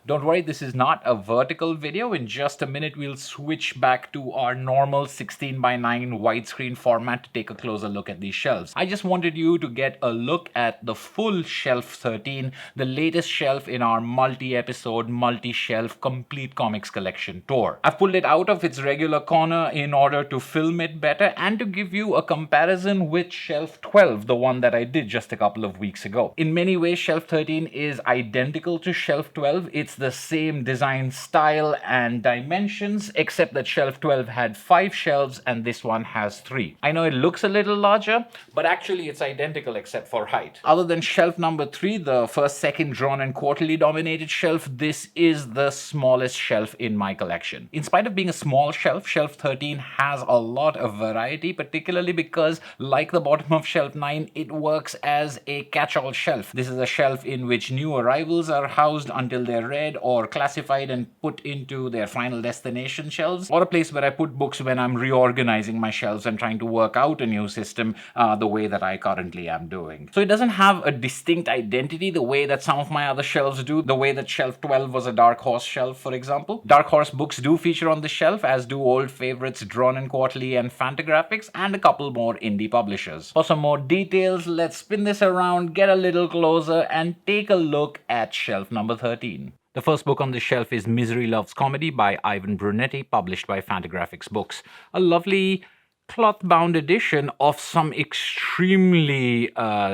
Don't worry, this is not a vertical video. In just a minute, we'll switch back to our normal 16:9 widescreen format to take a closer look at these shelves. I just wanted you to get a look at the full Shelf 13, the latest shelf in our multi-episode, multi-shelf complete comics collection tour. I've pulled it out of its regular corner in order to film it better and to give you a comparison with Shelf 12, the one that I did just a couple of weeks ago. In many ways, Shelf 13 is identical to Shelf 12. It's the same design style and dimensions, except that Shelf 12 had 5 shelves and this one has 3. I know it looks a little larger, but actually it's identical except for height. Other than shelf number 3, the first, second drawn and quarterly dominated shelf, this is the smallest shelf in my collection. In spite of being a small shelf, Shelf 13 has a lot of variety, particularly because, like the bottom of Shelf 9, it works as a catch-all shelf. This is a shelf in which new arrivals are housed until they're read or classified and put into their final destination shelves, or a place where I put books when I'm reorganizing my shelves and trying to work out a new system the way that I currently am doing. So it doesn't have a distinct identity the way that some of my other shelves do, the way that Shelf 12 was a Dark Horse shelf, for example. Dark Horse books do feature on the shelf, as do old favorites Drawn and Quarterly and Fantagraphics, and a couple more indie publishers. For some more details, let's spin this around, get a little closer, and take a look at shelf number 13. The first book on the shelf is Misery Loves Comedy by Ivan Brunetti, published by Fantagraphics Books. A lovely cloth-bound edition of some extremely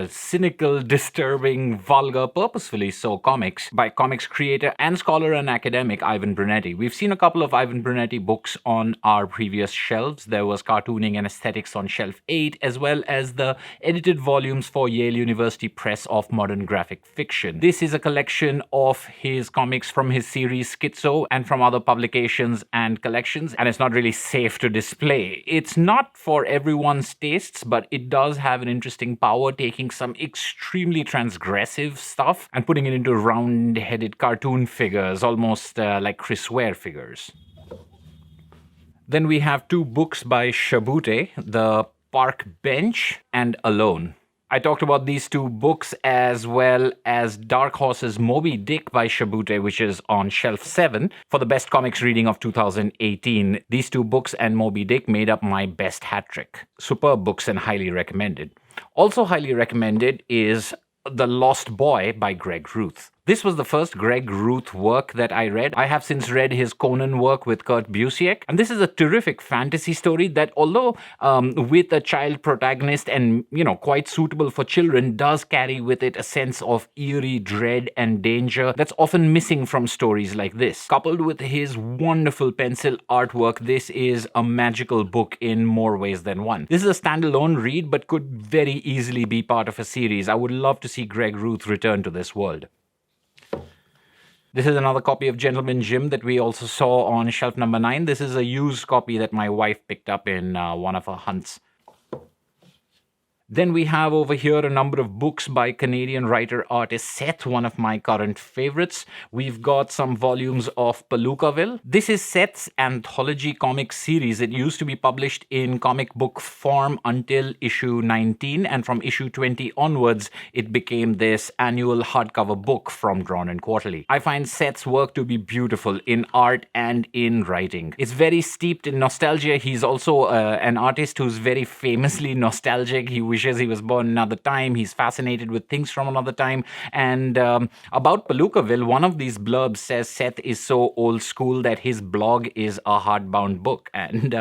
cynical, disturbing, vulgar, purposefully so comics by comics creator and scholar and academic Ivan Brunetti. We've seen a couple of Ivan Brunetti books on our previous shelves. There was Cartooning and Aesthetics on shelf 8, as well as the edited volumes for Yale University Press of Modern Graphic Fiction. This is a collection of his comics from his series Schizo and from other publications and collections, and it's not really safe to display. It's not for everyone's tastes, but it does have an interesting power, taking some extremely transgressive stuff and putting it into round-headed cartoon figures, almost like Chris Ware figures. Then we have 2 books by Shabute, The Park Bench and Alone. I talked about these 2 books as well as Dark Horse's Moby Dick by Shabute, which is on shelf 7 for the best comics reading of 2018. These 2 books and Moby Dick made up my best hat trick. Superb books and highly recommended. Also highly recommended is The Lost Boy by Greg Ruth. This was the first Greg Ruth work that I read. I have since read his Conan work with Kurt Busiek, and this is a terrific fantasy story that, although with a child protagonist and, quite suitable for children, does carry with it a sense of eerie dread and danger that's often missing from stories like this. Coupled with his wonderful pencil artwork, this is a magical book in more ways than one. This is a standalone read, but could very easily be part of a series. I would love to see Greg Ruth return to this world. This is another copy of Gentleman Jim that we also saw on shelf number 9. This is a used copy that my wife picked up in one of her hunts. Then we have over here a number of books by Canadian writer-artist Seth, one of my current favorites. We've got some volumes of Palooka-Ville. This is Seth's anthology comic series. It used to be published in comic book form until issue 19, and from issue 20 onwards, it became this annual hardcover book from Drawn and Quarterly. I find Seth's work to be beautiful in art and in writing. It's very steeped in nostalgia. He's also an artist who's very famously nostalgic. He wishes he was born another time. He's fascinated with things from another time. And about Palooka-Ville, one of these blurbs says Seth is so old school that his blog is a hardbound book. And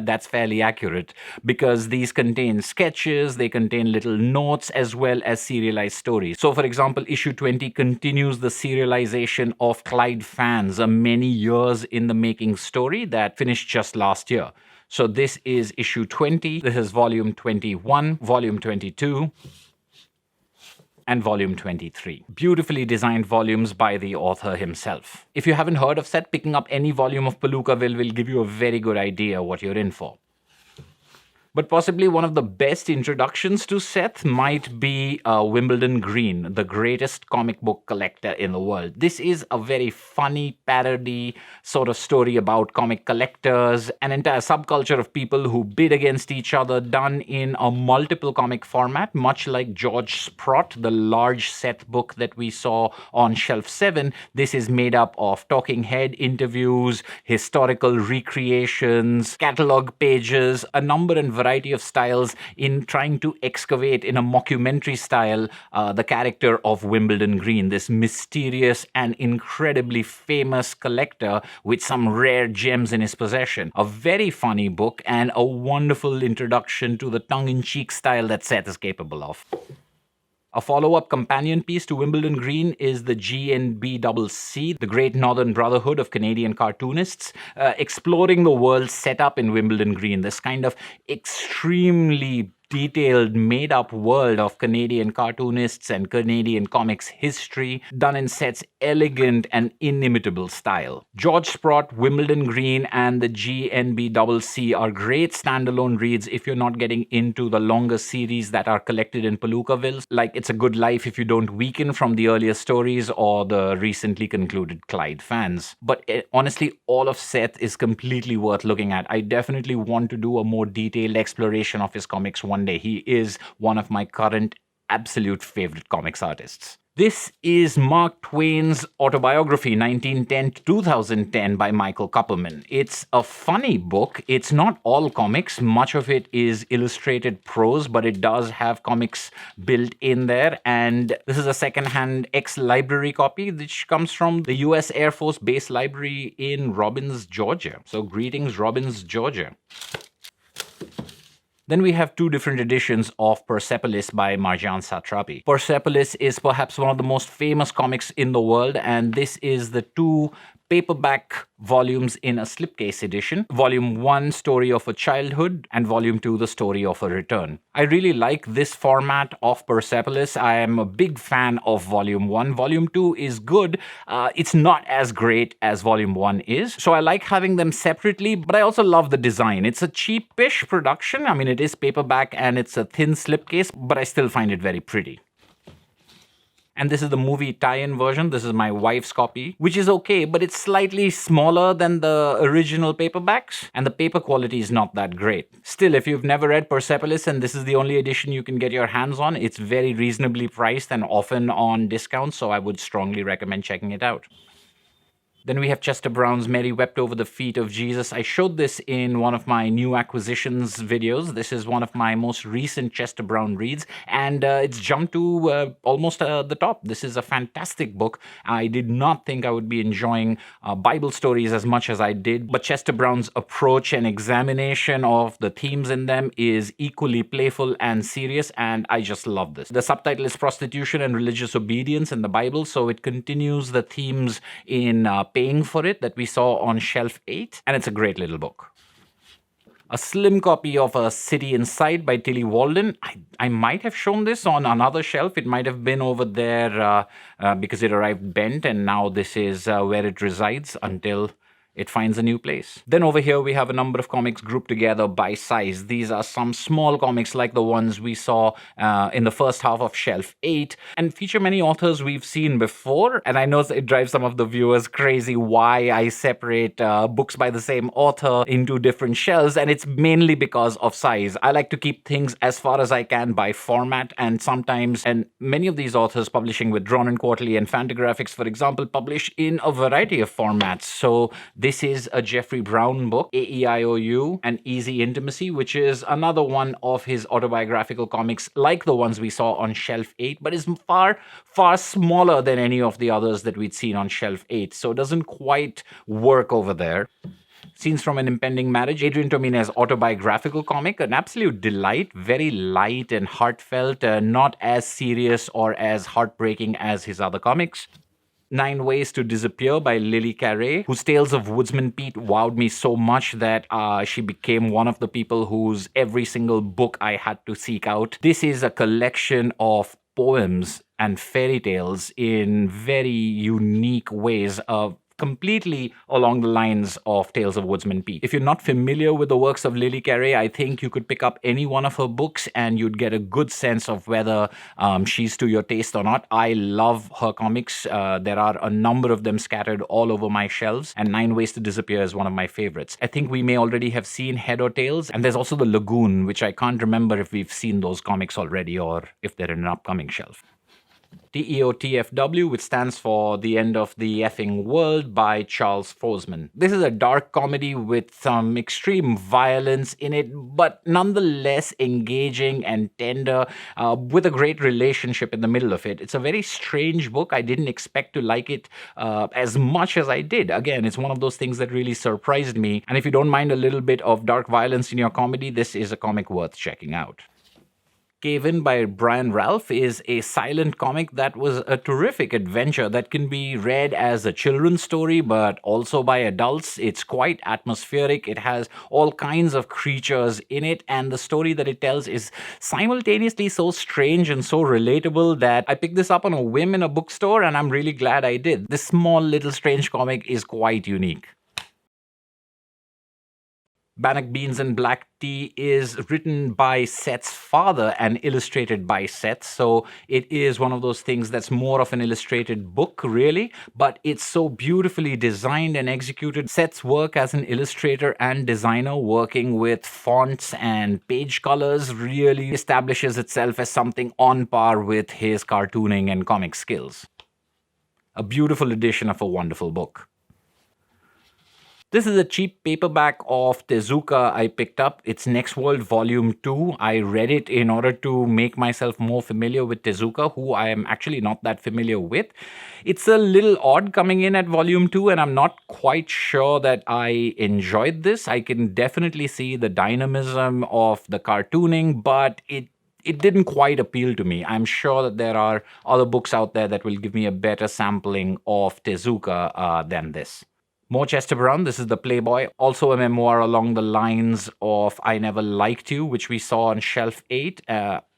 that's fairly accurate, because these contain sketches, they contain little notes, as well as serialized stories. So, for example, issue 20 continues the serialization of Clyde Fann's many years in the making story that finished just last year. So this is issue 20, this is volume 21, volume 22, and volume 23. Beautifully designed volumes by the author himself. If you haven't heard of Seth, picking up any volume of Palooka-Ville will give you a very good idea what you're in for. But possibly one of the best introductions to Seth might be Wimbledon Green, the greatest comic book collector in the world. This is a very funny parody sort of story about comic collectors, an entire subculture of people who bid against each other, done in a multiple comic format, much like George Sprott, the large Seth book that we saw on Shelf 7. This is made up of talking head interviews, historical recreations, catalog pages, a number and variety of styles in trying to excavate in a mockumentary style the character of Wimbledon Green, this mysterious and incredibly famous collector with some rare gems in his possession. A very funny book and a wonderful introduction to the tongue-in-cheek style that Seth is capable of. A follow-up companion piece to Wimbledon Green is the GNBCC, the Great Northern Brotherhood of Canadian Cartoonists, exploring the world set up in Wimbledon Green, this kind of extremely detailed, made-up world of Canadian cartoonists and Canadian comics history, done in Seth's elegant and inimitable style. George Sprott, Wimbledon Green, and the GNBCC are great standalone reads if you're not getting into the longer series that are collected in Palooka-Ville, like It's a Good Life if you don't weaken from the earlier stories or the recently concluded Clyde fans. But honestly, all of Seth is completely worth looking at. I definitely want to do a more detailed exploration of his comics one day. He is one of my current absolute favorite comics artists. This is Mark Twain's autobiography, 1910 to 2010, by Michael Kupperman. It's a funny book. It's not all comics. Much of it is illustrated prose, but it does have comics built in there. And this is a second-hand ex-library copy, which comes from the U.S. Air Force Base Library in Robbins, Georgia. So greetings, Robbins, Georgia. Then we have two different editions of Persepolis by Marjane Satrapi. Persepolis is perhaps one of the most famous comics in the world, and this is the two paperback volumes in a slipcase edition. Volume 1, Story of a Childhood, and Volume 2, The Story of a Return. I really like this format of Persepolis. I am a big fan of Volume 1. Volume 2 is good. It's not as great as Volume 1 is. So I like having them separately, but I also love the design. It's a cheapish production. I mean, it is paperback and it's a thin slipcase, but I still find it very pretty. And this is the movie tie-in version. This is my wife's copy, which is okay, but it's slightly smaller than the original paperbacks, and the paper quality is not that great. Still, if you've never read Persepolis and this is the only edition you can get your hands on, it's very reasonably priced and often on discount, so I would strongly recommend checking it out. Then we have Chester Brown's Mary Wept Over the Feet of Jesus. I showed this in one of my new acquisitions videos. This is one of my most recent Chester Brown reads, and it's jumped to almost the top. This is a fantastic book. I did not think I would be enjoying Bible stories as much as I did, but Chester Brown's approach and examination of the themes in them is equally playful and serious, and I just love this. The subtitle is Prostitution and Religious Obedience in the Bible, so it continues the themes in Paying for It that we saw on Shelf 8, and it's a great little book. A slim copy of A City Inside by Tilly Walden. I might have shown this on another shelf. It might have been over there because it arrived bent, and now this is where it resides until it finds a new place. Then over here we have a number of comics grouped together by size. These are some small comics like the ones we saw in the first half of Shelf 8 and feature many authors we've seen before. And I know it drives some of the viewers crazy why I separate books by the same author into different shelves, and it's mainly because of size. I like to keep things as far as I can by format, and sometimes, and many of these authors publishing with Drawn and Quarterly and Fantagraphics, for example, publish in a variety of formats. So this is a Jeffery Brown book, AEIOU, and Easy Intimacy, which is another one of his autobiographical comics like the ones we saw on Shelf 8, but is far, far smaller than any of the others that we'd seen on Shelf 8, so it doesn't quite work over there. Scenes from an Impending Marriage, Adrian Tomina's autobiographical comic, an absolute delight, very light and heartfelt, not as serious or as heartbreaking as his other comics. 9 Ways to Disappear by Lily Carey, whose Tales of Woodsman Pete wowed me so much that she became one of the people whose every single book I had to seek out. This is a collection of poems and fairy tales in very unique ways of completely along the lines of Tales of Woodsman Pete. If you're not familiar with the works of Lily Carey, I think you could pick up any one of her books and you'd get a good sense of whether she's to your taste or not. I love her comics. There are a number of them scattered all over my shelves, and 9 Ways to Disappear is one of my favorites. I think we may already have seen Head or Tails, and there's also The Lagoon, which I can't remember if we've seen those comics already or if they're in an upcoming shelf. TEOTFW, which stands for The End of the Effing World by Charles Forsman. This is a dark comedy with some extreme violence in it, but nonetheless engaging and tender, with a great relationship in the middle of it. It's a very strange book. I didn't expect to like it as much as I did. Again, it's one of those things that really surprised me. And if you don't mind a little bit of dark violence in your comedy, this is a comic worth checking out. Cave In by Brian Ralph is a silent comic that was a terrific adventure that can be read as a children's story, but also by adults. It's quite atmospheric. It has all kinds of creatures in it, and the story that it tells is simultaneously so strange and so relatable that I picked this up on a whim in a bookstore, and I'm really glad I did. This small little strange comic is quite unique. Bannock Beans and Black Tea is written by Seth's father and illustrated by Seth. So it is one of those things that's more of an illustrated book, really, but it's so beautifully designed and executed. Seth's work as an illustrator and designer, working with fonts and page colors, really establishes itself as something on par with his cartooning and comic skills. A beautiful edition of a wonderful book. This is a cheap paperback of Tezuka I picked up. It's Next World Volume 2. I read it in order to make myself more familiar with Tezuka, who I am actually not that familiar with. It's a little odd coming in at Volume 2, and I'm not quite sure that I enjoyed this. I can definitely see the dynamism of the cartooning, but it didn't quite appeal to me. I'm sure that there are other books out there that will give me a better sampling of Tezuka than this. More Chester Brown. This is The Playboy, also a memoir along the lines of I Never Liked You, which we saw on Shelf 8,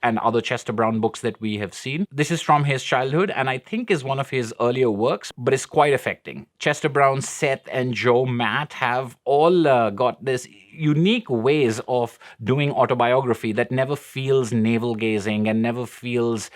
and other Chester Brown books that we have seen. This is from his childhood, and I think is one of his earlier works, but it's quite affecting. Chester Brown, Seth, and Joe Matt have all got this unique ways of doing autobiography that never feels navel-gazing and never feels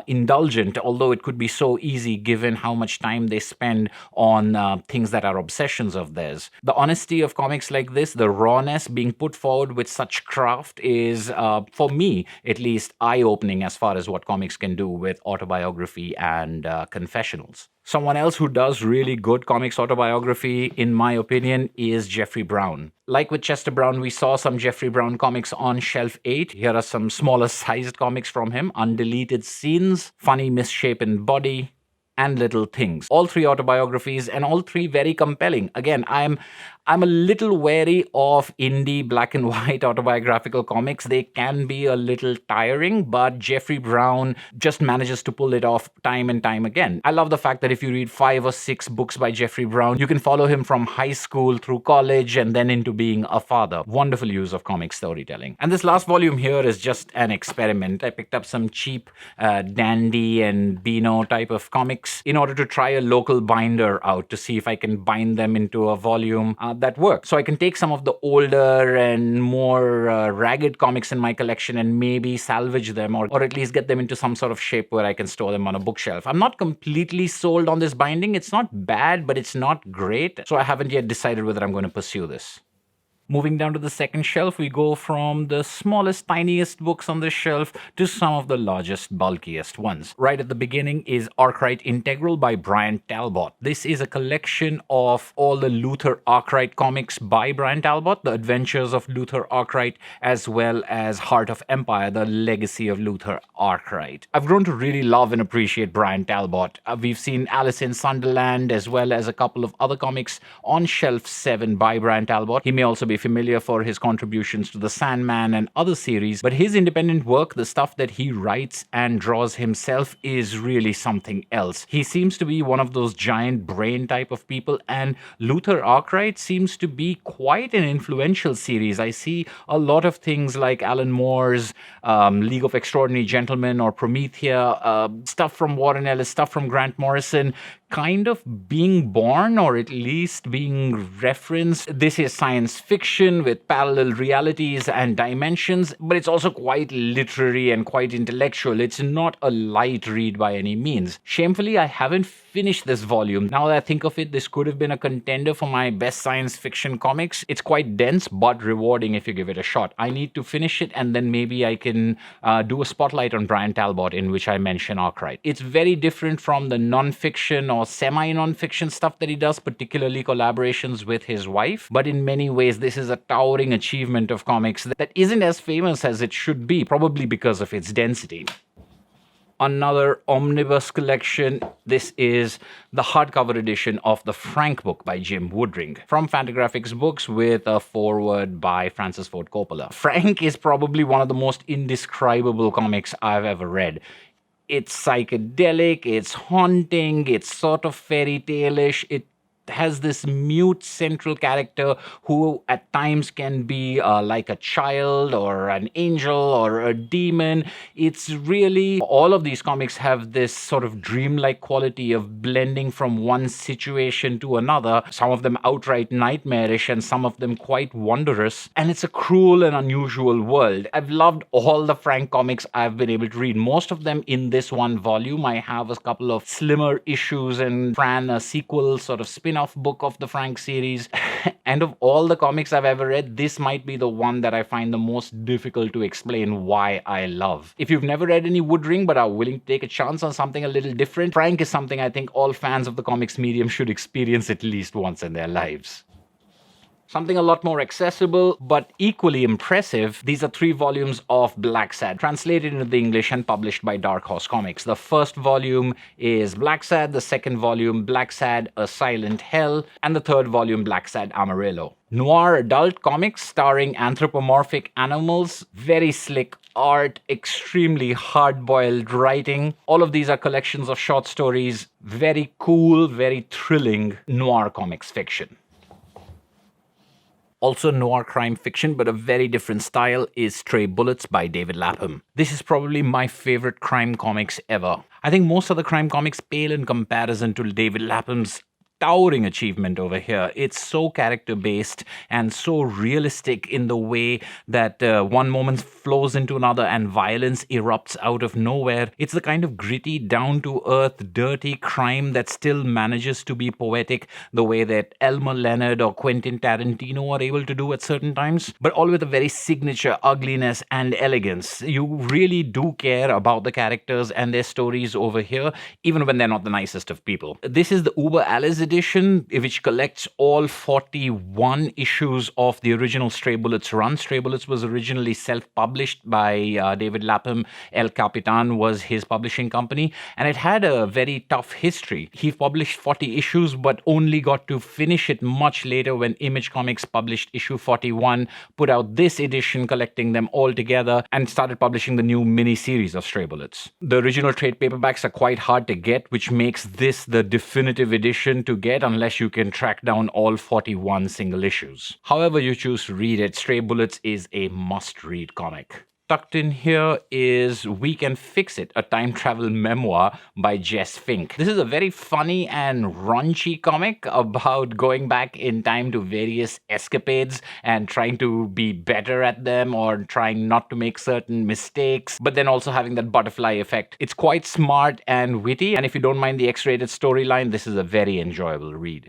indulgent, although it could be so easy given how much time they spend on things that are obsessions of theirs. The honesty of comics like this, the rawness being put forward with such craft is, for me at least, eye-opening as far as what comics can do with autobiography and confessionals. Someone else who does really good comics autobiography, in my opinion, is Jeffery Brown. Like with Chester Brown, we saw some Jeffery Brown comics on Shelf 8. Here are some smaller sized comics from him. Undeleted Scenes, Funny Misshapen Body, and Little Things. All 3 autobiographies, and all 3 very compelling. Again, I'm a little wary of indie black and white autobiographical comics. They can be a little tiring, but Jeffery Brown just manages to pull it off time and time again. I love the fact that if you read 5 or 6 books by Jeffery Brown, you can follow him from high school through college and then into being a father. Wonderful use of comic storytelling. And this last volume here is just an experiment. I picked up some cheap Dandy and Beano type of comics in order to try a local binder out to see if I can bind them into a volume that work. So I can take some of the older and more ragged comics in my collection and maybe salvage them or at least get them into some sort of shape where I can store them on a bookshelf. I'm not completely sold on this binding. It's not bad, but it's not great. So I haven't yet decided whether I'm going to pursue this. Moving down to the second shelf, we go from the smallest, tiniest books on this shelf to some of the largest, bulkiest ones. Right at the beginning is Arkwright Integral by Brian Talbot. This is a collection of all the Luther Arkwright comics by Brian Talbot, the adventures of Luther Arkwright, as well as Heart of Empire, the legacy of Luther Arkwright. I've grown to really love and appreciate Brian Talbot. We've seen Alice in Sunderland, as well as a couple of other comics on Shelf 7 by Brian Talbot. He may also be familiar for his contributions to the Sandman and other series, but his independent work, the stuff that he writes and draws himself, is really something else. He seems to be one of those giant brain type of people, and Luther Arkwright seems to be quite an influential series. I see a lot of things like Alan Moore's League of Extraordinary Gentlemen or Promethea, stuff from Warren Ellis, stuff from Grant Morrison, kind of being born, or at least being referenced. This is science fiction with parallel realities and dimensions, but it's also quite literary and quite intellectual. It's not a light read by any means. Shamefully, I haven't finished this volume. Now that I think of it, this could have been a contender for my best science fiction comics. It's quite dense, but rewarding if you give it a shot. I need to finish it, and then maybe I can do a spotlight on Brian Talbot, in which I mention Arkwright. It's very different from the non-fiction or semi-non-fiction stuff that he does, particularly collaborations with his wife. But in many ways, this is a towering achievement of comics that isn't as famous as it should be, probably because of its density. Another omnibus collection. This is the hardcover edition of the Frank book by Jim Woodring from Fantagraphics Books, with a foreword by Francis Ford Coppola. Frank is probably one of the most indescribable comics I've ever read. It's psychedelic, it's haunting, it's sort of fairy tale-ish. It has this mute central character who at times can be like a child or an angel or a demon. It's really, all of these comics have this sort of dreamlike quality of blending from one situation to another, some of them outright nightmarish and some of them quite wondrous. And it's a cruel and unusual world. I've loved all the Frank comics I've been able to read, most of them in this one volume. I have a couple of slimmer issues and Fran, a sequel sort of spin-off book of the Frank series. And of all the comics I've ever read, this might be the one that I find the most difficult to explain why I love. If you've never read any Woodring but are willing to take a chance on something a little different, Frank is something I think all fans of the comics medium should experience at least once in their lives. Something a lot more accessible, but equally impressive. These are 3 volumes of Black Sad, translated into the English and published by Dark Horse Comics. The first volume is Black Sad, the second volume, Black Sad, A Silent Hell, and the third volume, Black Sad Amarillo. Noir adult comics starring anthropomorphic animals, very slick art, extremely hard-boiled writing. All of these are collections of short stories, very cool, very thrilling noir comics fiction. Also noir crime fiction, but a very different style, is Stray Bullets by David Lapham. This is probably my favorite crime comics ever. I think most other crime comics pale in comparison to David Lapham's towering achievement over here. It's so character-based and so realistic in the way that one moment flows into another and violence erupts out of nowhere. It's the kind of gritty, down-to-earth, dirty crime that still manages to be poetic the way that Elmer Leonard or Quentin Tarantino are able to do at certain times, but all with a very signature ugliness and elegance. You really do care about the characters and their stories over here, even when they're not the nicest of people. This is the Uber Alice edition, which collects all 41 issues of the original Stray Bullets run. Stray Bullets was originally self-published by David Lapham. El Capitan was his publishing company, and it had a very tough history. He published 40 issues, but only got to finish it much later when Image Comics published issue 41, put out this edition collecting them all together, and started publishing the new mini-series of Stray Bullets. The original trade paperbacks are quite hard to get, which makes this the definitive edition to get unless you can track down all 41 single issues. However you choose to read it, Stray Bullets is a must-read comic. Tucked in here is We Can Fix It, a time travel memoir by Jess Fink. This is a very funny and raunchy comic about going back in time to various escapades and trying to be better at them or trying not to make certain mistakes, but then also having that butterfly effect. It's quite smart and witty, and if you don't mind the X-rated storyline, this is a very enjoyable read.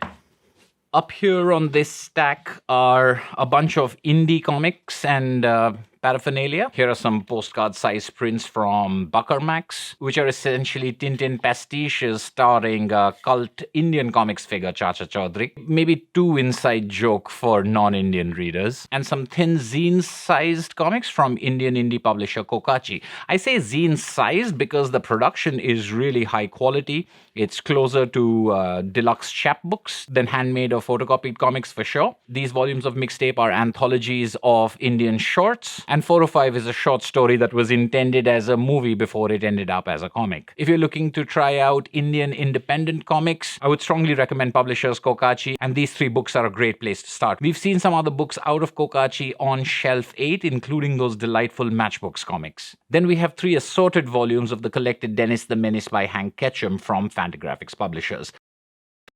Up here on this stack are a bunch of indie comics and paraphernalia. Here are some postcard-sized prints from Buckermax, which are essentially Tintin pastiches starring cult Indian comics figure Chacha Chaudhary. Maybe too inside joke for non-Indian readers. And some thin zine-sized comics from Indian indie publisher Kokachi. I say zine-sized because the production is really high quality. It's closer to deluxe chapbooks than handmade or photocopied comics for sure. These volumes of mixtape are anthologies of Indian shorts, and 405 is a short story that was intended as a movie before it ended up as a comic. If you're looking to try out Indian independent comics, I would strongly recommend publishers Kokachi, and these 3 books are a great place to start. We've seen some other books out of Kokachi on Shelf 8, including those delightful Matchbooks comics. Then we have 3 assorted volumes of the collected Dennis the Menace by Hank Ketchum from Fantagraphics publishers.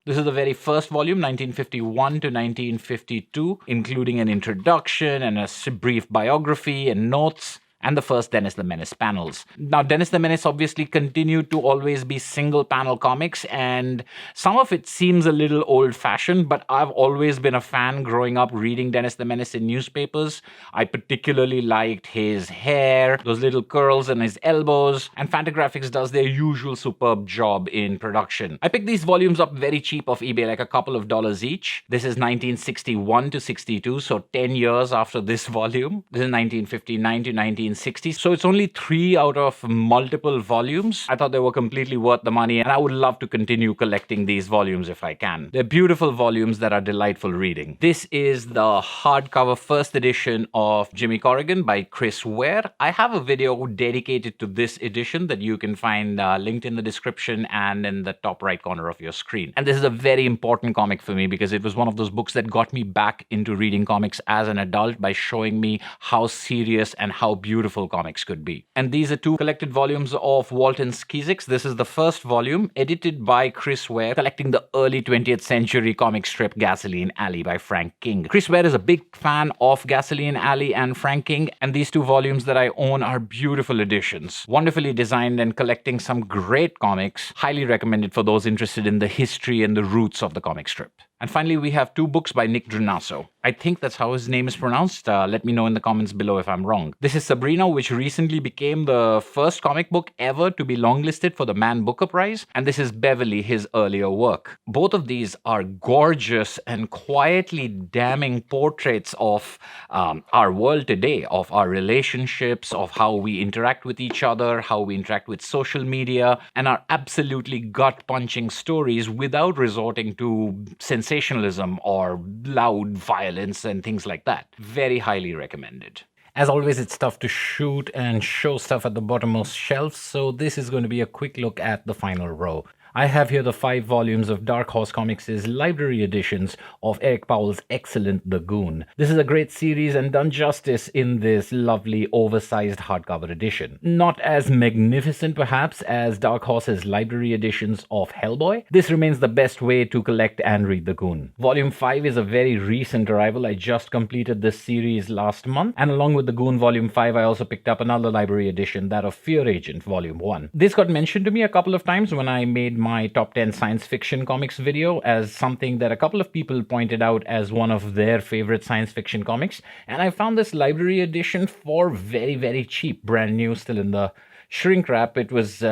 This is the very first volume, 1951 to 1952, including an introduction and a brief biography and notes, and the first Dennis the Menace panels. Now, Dennis the Menace obviously continued to always be single panel comics, and some of it seems a little old-fashioned, but I've always been a fan growing up reading Dennis the Menace in newspapers. I particularly liked his hair, those little curls on his elbows, and Fantagraphics does their usual superb job in production. I picked these volumes up very cheap off eBay, like a couple of dollars each. This is 1961 to 62, so 10 years after this volume. This is 1959 to 1960, so it's only 3 out of multiple volumes. I thought they were completely worth the money, and I would love to continue collecting these volumes if I can. They're beautiful volumes that are delightful reading. This is the hardcover first edition of Jimmy Corrigan by Chris Ware. I have a video dedicated to this edition that you can find linked in the description and in the top right corner of your screen. And this is a very important comic for me because it was one of those books that got me back into reading comics as an adult by showing me how serious and how beautiful comics could be. And these are 2 collected volumes of Walton Skeezix. This is the first volume, edited by Chris Ware, collecting the early 20th century comic strip Gasoline Alley by Frank King. Chris Ware is a big fan of Gasoline Alley and Frank King, and these 2 volumes that I own are beautiful editions. Wonderfully designed and collecting some great comics. Highly recommended for those interested in the history and the roots of the comic strip. And finally, we have 2 books by Nick Drenasso. I think that's how his name is pronounced. Let me know in the comments below if I'm wrong. This is Sabrina, which recently became the first comic book ever to be longlisted for the Man Booker Prize. And this is Beverly, his earlier work. Both of these are gorgeous and quietly damning portraits of our world today, of our relationships, of how we interact with each other, how we interact with social media, and are absolutely gut-punching stories without resorting to sensationalism or loud violence and things like that. Very highly recommended. As always, it's tough to shoot and show stuff at the bottommost shelf, so this is going to be a quick look at the final row. I have here the 5 volumes of Dark Horse Comics' library editions of Eric Powell's excellent The Goon. This is a great series and done justice in this lovely oversized hardcover edition. Not as magnificent perhaps as Dark Horse's library editions of Hellboy, this remains the best way to collect and read The Goon. Volume 5 is a very recent arrival. I just completed this series last month, and along with The Goon Volume 5, I also picked up another library edition, that of Fear Agent Volume 1. This got mentioned to me a couple of times when I made my top 10 science fiction comics video as something that a couple of people pointed out as one of their favorite science fiction comics, and I found this library edition for very, very cheap, brand new, still in the shrink wrap. It was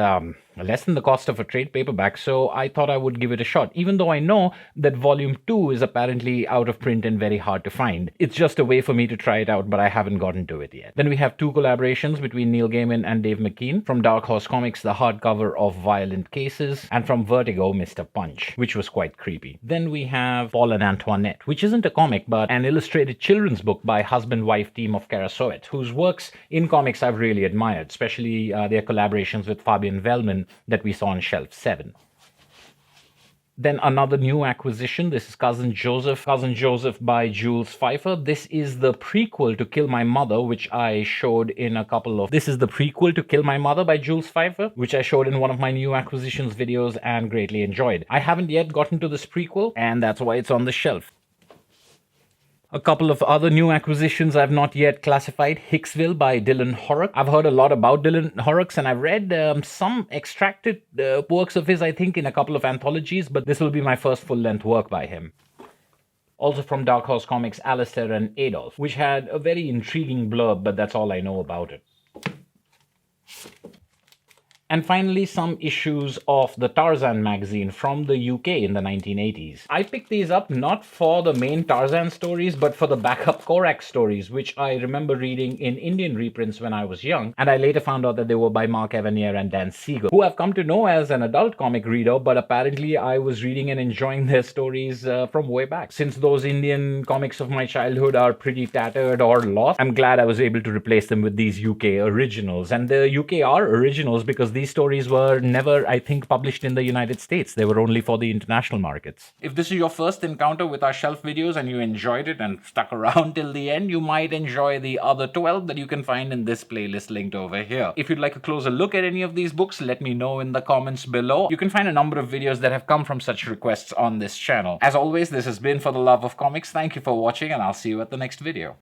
less than the cost of a trade paperback, so I thought I would give it a shot, even though I know that volume 2 is apparently out of print and very hard to find. It's just a way for me to try it out, but I haven't gotten to it yet. Then we have 2 collaborations between Neil Gaiman and Dave McKean. From Dark Horse Comics, the hardcover of Violent Cases, and from Vertigo, Mr. Punch, which was quite creepy. Then we have Paul and Antoinette, which isn't a comic, but an illustrated children's book by husband-wife team of Karasoet, whose works in comics I've really admired, especially their collaborations with Fabian Wellman that we saw on shelf 7. Then another new acquisition. This is Cousin Joseph by Jules Pfeiffer. This is the prequel to Kill My Mother, which I showed in a couple of... This is the prequel to Kill My Mother by Jules Pfeiffer, which I showed in one of my new acquisitions videos and greatly enjoyed. I haven't yet gotten to this prequel, and that's why it's on the shelf. A couple of other new acquisitions I've not yet classified. Hicksville by Dylan Horrock. I've heard a lot about Dylan Horrocks, and I've read some extracted works of his, I think, in a couple of anthologies, but this will be my first full-length work by him. Also from Dark Horse Comics, Alistair and Adolf, which had a very intriguing blurb, but that's all I know about it. And finally, some issues of the Tarzan magazine from the UK in the 1980s. I picked these up not for the main Tarzan stories, but for the backup Korak stories, which I remember reading in Indian reprints when I was young, and I later found out that they were by Mark Evanier and Dan Siegel, who I've come to know as an adult comic reader, but apparently I was reading and enjoying their stories from way back. Since those Indian comics of my childhood are pretty tattered or lost, I'm glad I was able to replace them with these UK originals. And the UK are originals because these stories were never, I think, published in the United States. They were only for the international markets. If this is your first encounter with our shelf videos and you enjoyed it and stuck around till the end, you might enjoy the other 12 that you can find in this playlist linked over here. If you'd like a closer look at any of these books, let me know in the comments below. You can find a number of videos that have come from such requests on this channel. As always, this has been For the Love of Comics. Thank you for watching, and I'll see you at the next video.